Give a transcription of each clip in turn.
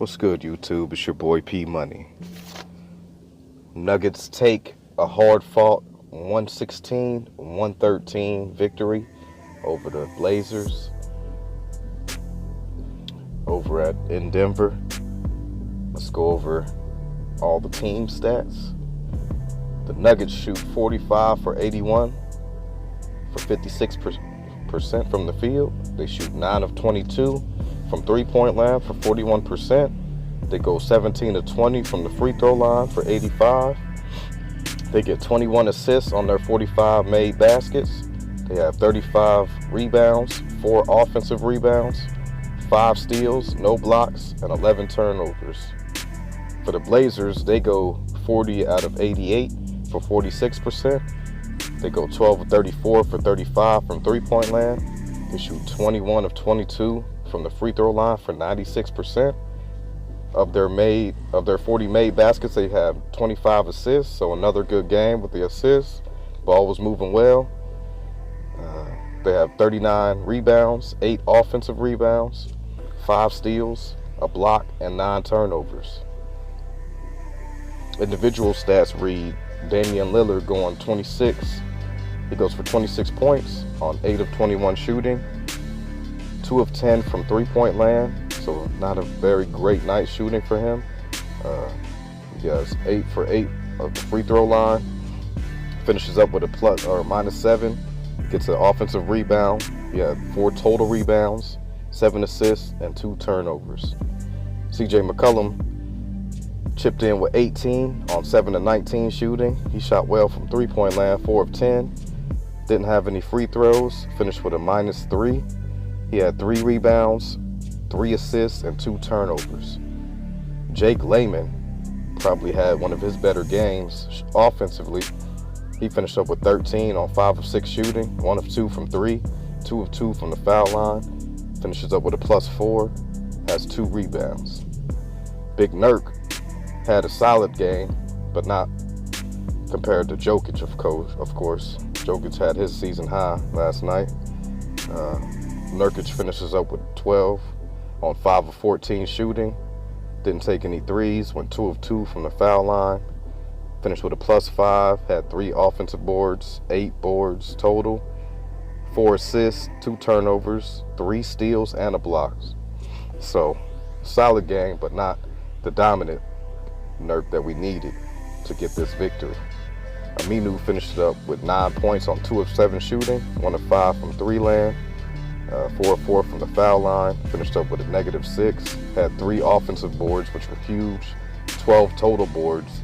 What's good, YouTube? It's your boy P Money. Nuggets take a hard-fought 116-113 victory over the Blazers in Denver. Let's go over all the team stats. The Nuggets shoot 45 for 81 for 56% from the field. They shoot 9 of 22 from three-point land for 41%. They go 17 of 20 from the free throw line for 85. They get 21 assists on their 45 made baskets. They have 35 rebounds, 4 offensive rebounds, 5 steals, no blocks, and 11 turnovers. For the Blazers, they go 40 out of 88 for 46%. They go 12 of 34 for 35 from three-point land. They shoot 21 of 22 from the free throw line for 96%. Of their 40 made baskets, they have 25 assists, so another good game with the assists. Ball was moving well. They have 39 rebounds, 8 offensive rebounds, 5 steals, a block, and 9 turnovers. Individual stats read Damian Lillard going 26. He goes for 26 points on 8 of 21 shooting, 2 of 10 from three-point land, so not a very great night shooting for him. He has 8 for 8 of the free throw line, finishes up with a plus or -7, gets an offensive rebound. He had 4 total rebounds, 7 assists, and 2 turnovers. CJ McCollum chipped in with 18 on 7 of 19 shooting. He shot well from three-point land, 4 of 10. Didn't have any free throws, finished with a -3. He had 3 rebounds, 3 assists, and 2 turnovers. Jake Layman probably had one of his better games offensively. He finished up with 13 on 5 of 6 shooting, 1 of 2 from 3, 2 of 2 from the foul line. Finishes up with a +4, has 2 rebounds. Big Nurk had a solid game, but not compared to Jokic, of course. Jokic had his season high last night. Nurkic finishes up with 12 on 5 of 14 shooting. Didn't take any threes, went 2 of 2 from the foul line. Finished with a +5, had 3 offensive boards, 8 boards total, 4 assists, 2 turnovers, 3 steals, and a block. So, solid game, but not the dominant Nurk that we needed to get this victory. Aminu finished up with 9 points on 2 of 7 shooting, 1 of 5 from 3 land, 4 of 4 from the foul line, finished up with a -6, had 3 offensive boards, which were huge, 12 total boards.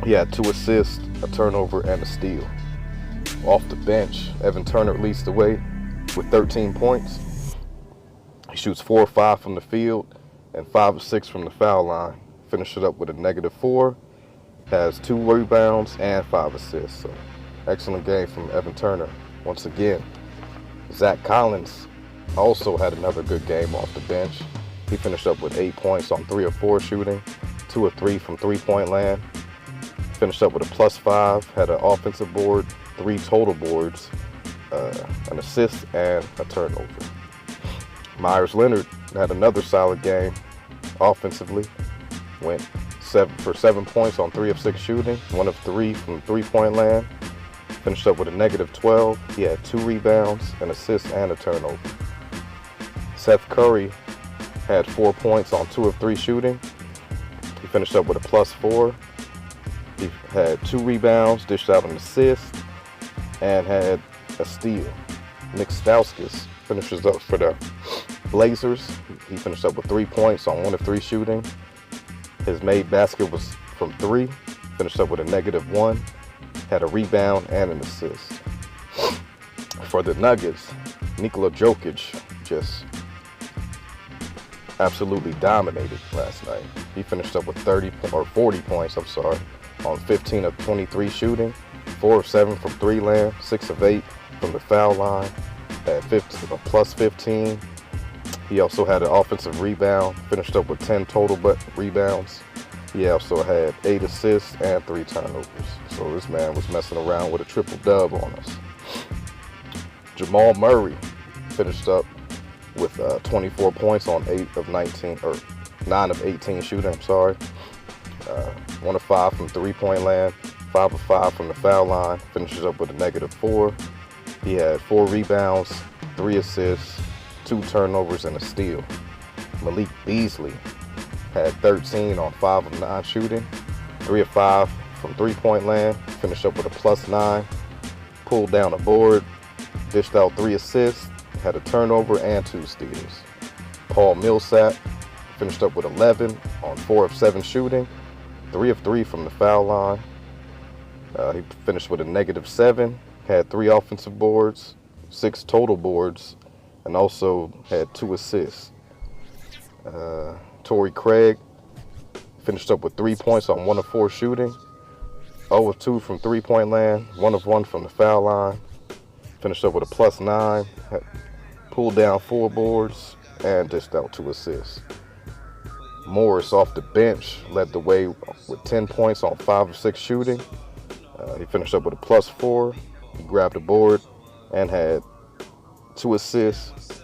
He had 2 assists, a turnover, and a steal. Off the bench, Evan Turner leads the way with 13 points. He shoots 4 of 5 from the field and 5 of 6 from the foul line. Finishes up with a -4, has 2 rebounds and 5 assists. So, excellent game from Evan Turner once again. Zach Collins also had another good game off the bench. He finished up with 8 points on 3 of 4 shooting, 2 of 3 from three-point land. Finished up with a +5, had an offensive board, 3 total boards, an assist, and a turnover. Myers Leonard had another solid game offensively. Went 7 points on 3 of 6 shooting, 1 of 3 from three-point land. Finished up with a -12. He had 2 rebounds, an assist, and a turnover. Seth Curry had 4 points on 2 of 3 shooting. He finished up with a +4. He had 2 rebounds, dished out an assist, and had a steal. Nick Stauskas finishes up for the Blazers. He finished up with 3 points on 1 of 3 shooting. His made basket was from 3. Finished up with a -1. Had a rebound and an assist. For the Nuggets, Nikola Jokic just absolutely dominated last night. He finished up with 40 points, on 15 of 23 shooting, 4 of 7 from 3 land, 6 of 8 from the foul line, had a +15. He also had an offensive rebound, finished up with 10 total rebounds. He also had 8 assists and 3 turnovers. So this man was messing around with a triple-dub on us. Jamal Murray finished up with 24 points on 8 of 19, or 9 of 18 shooting, I'm sorry. 1 of 5 from three-point land, 5 of 5 from the foul line, finishes up with a -4. He had 4 rebounds, 3 assists, 2 turnovers, and a steal. Malik Beasley had 13 on 5 of 9 shooting, 3 of 5 from three-point land, finished up with a +9, pulled down a board, dished out 3 assists, had a turnover and 2 steals. Paul Millsap finished up with 11 on 4 of 7 shooting, 3 of 3 from the foul line. He finished with a -7, had 3 offensive boards, 6 total boards, and also had 2 assists. Torrey Craig finished up with 3 points on 1 of 4 shooting, 0 of 2 from three-point land, 1 of 1 from the foul line. Finished up with a +9, pulled down 4 boards, and dished out 2 assists. Morris off the bench led the way with 10 points on 5 of 6 shooting. He finished up with a +4. He grabbed a board and had 3 assists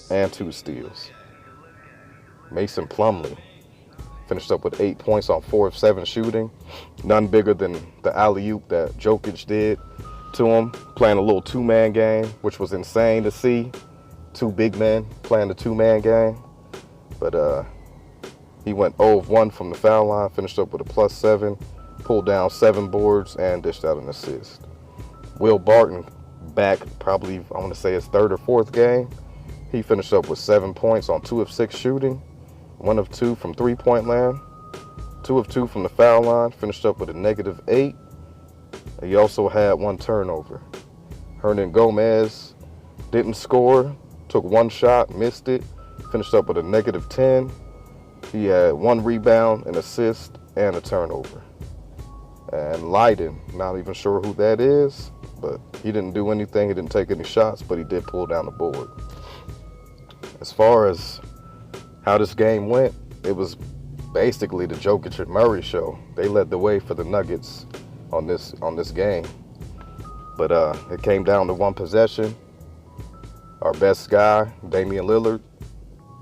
and 2 steals. Mason Plumlee finished up with 8 points on 4 of 7 shooting. None bigger than the alley-oop that Jokic did to him, playing a little two-man game, which was insane to see. 2 big men playing the two-man game. But he went 0 of 1 from the foul line, finished up with a +7, pulled down 7 boards, and dished out an assist. Will Barton back probably, I want to say, his 3rd or 4th game. He finished up with 7 points on 2 of 6 shooting, 1 of 2 from three-point land, 2 of 2 from the foul line, finished up with a -8. He also had 1 turnover. Hernan Gomez didn't score, took 1 shot, missed it, finished up with a -10. He had 1 rebound, an assist, and a turnover. And Leiden, not even sure who that is, but he didn't do anything. He didn't take any shots, but he did pull down the board. As far as how this game went, it was basically the Jokic and Murray show. They led the way for the Nuggets on this game. But it came down to 1 possession. Our best guy, Damian Lillard,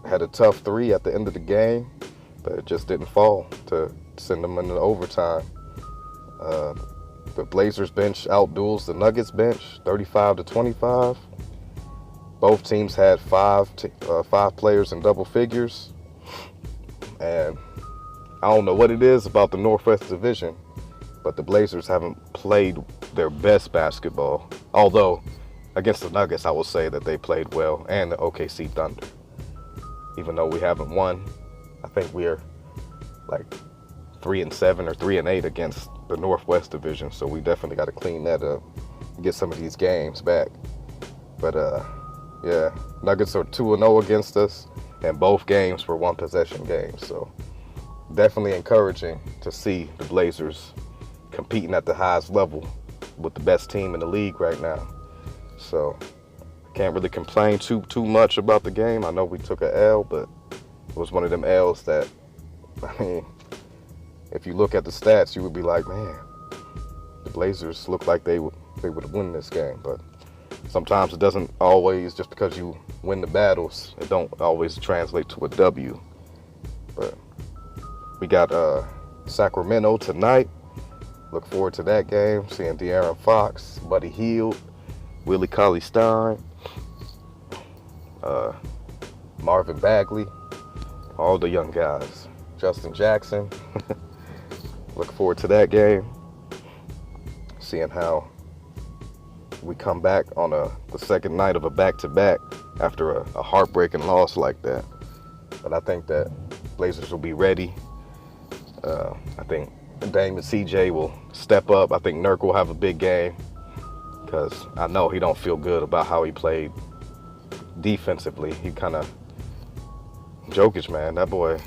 had a tough 3 at the end of the game, but it just didn't fall to send them into overtime. The Blazers bench outduels the Nuggets bench, 35-25. Both teams had 5 players in double figures. And I don't know what it is about the Northwest Division, but the Blazers haven't played their best basketball. Although, against the Nuggets, I will say that they played well, and the OKC Thunder. Even though we haven't won, I think we're like 3-7 or 3-8 against the Northwest Division, so we definitely got to clean that up and get some of these games back. But yeah, Nuggets are 2-0 against us, and both games were 1 possession games. So definitely encouraging to see the Blazers competing at the highest level with the best team in the league right now. So can't really complain too much about the game. I know we took an L, but it was one of them L's that, I mean, if you look at the stats, you would be like, man, the Blazers look like they would win this game. But sometimes it doesn't always, just because you win the battles, it don't always translate to a W. But we got Sacramento tonight. Look forward to that game, seeing De'Aaron Fox, Buddy Hield, Willie Cauley-Stein, Marvin Bagley, all the young guys. Justin Jackson. Look forward to that game. Seeing how we come back on the second night of a back-to-back after a heartbreaking loss like that. But I think that Blazers will be ready. I think Dame and CJ will step up. I think Nurk will have a big game, because I know he don't feel good about how he played defensively. He kind of, Jokic, man, that boy,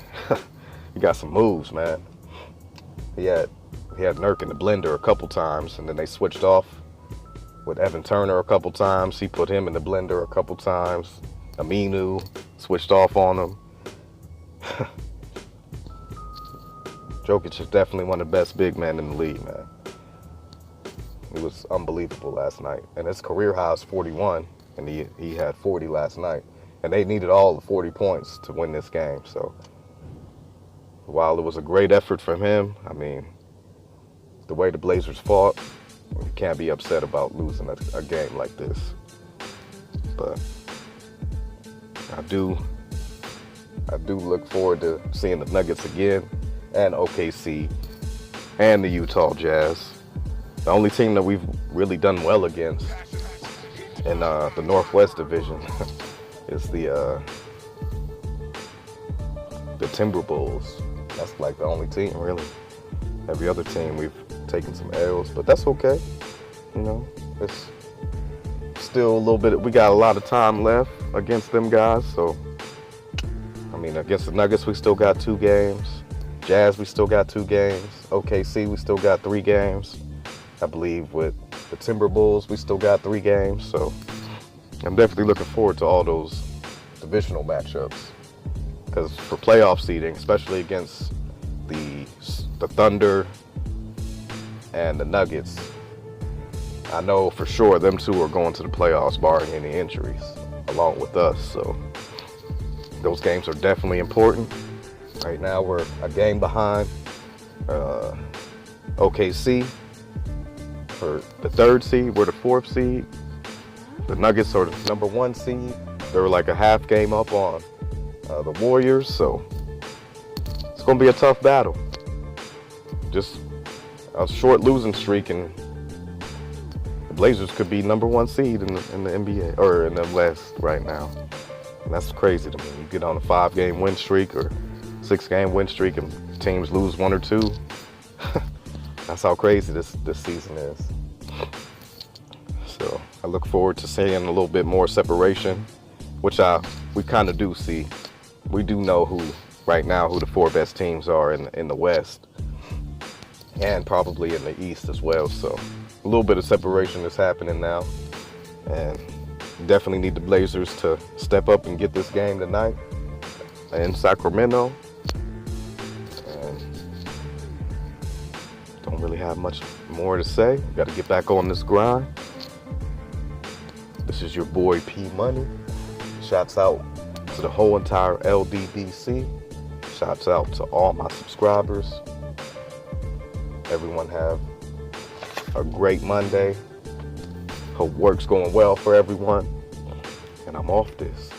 he got some moves, man. He had Nurk in the blender a couple times, and then they switched off with Evan Turner a couple times. He put him in the blender a couple times. Aminu switched off on him. Jokic is definitely one of the best big men in the league, man. He was unbelievable last night. And his career high is 41, and he had 40 last night. And they needed all the 40 points to win this game. So while it was a great effort from him, I mean, the way the Blazers fought, you can't be upset about losing a game like this. But I do look forward to seeing the Nuggets again, and OKC, and the Utah Jazz. The only team that we've really done well against in the Northwest Division is the Timberwolves. That's like the only team, really. Every other team we've taken some L's, but that's okay. You know, it's still a little bit. We got a lot of time left against them guys, so I mean, against the Nuggets we still got 2 games. Jazz we still got 2 games. OKC we still got 3 games. I believe with the Timberwolves we still got 3 games. So I'm definitely looking forward to all those divisional matchups, because for playoff seeding, especially against the Thunder and the Nuggets, I know for sure them 2 are going to the playoffs barring any injuries along with us. So those games are definitely important. Right now we're a game behind OKC for the 3rd seed. We're the 4th seed. The Nuggets are the number 1 seed. They were like a half game up on the Warriors, so it's going to be a tough battle. Just a short losing streak, and the Blazers could be number 1 seed in the NBA, or in the West right now. And that's crazy to me. You get on a 5-game win streak or 6-game win streak and teams lose 1 or 2. That's how crazy this season is. So I look forward to seeing a little bit more separation, which we kind of do see. We do know right now who the 4 best teams are in the West, and probably in the East as well. So a little bit of separation is happening now, and definitely need the Blazers to step up and get this game tonight in Sacramento. And don't really have much more to say. Got to get back on this grind. This is your boy P Money. Shouts out to the whole entire LDBC. Shouts out to all my subscribers. Everyone have a great Monday. Hope work's going well for everyone. And I'm off this.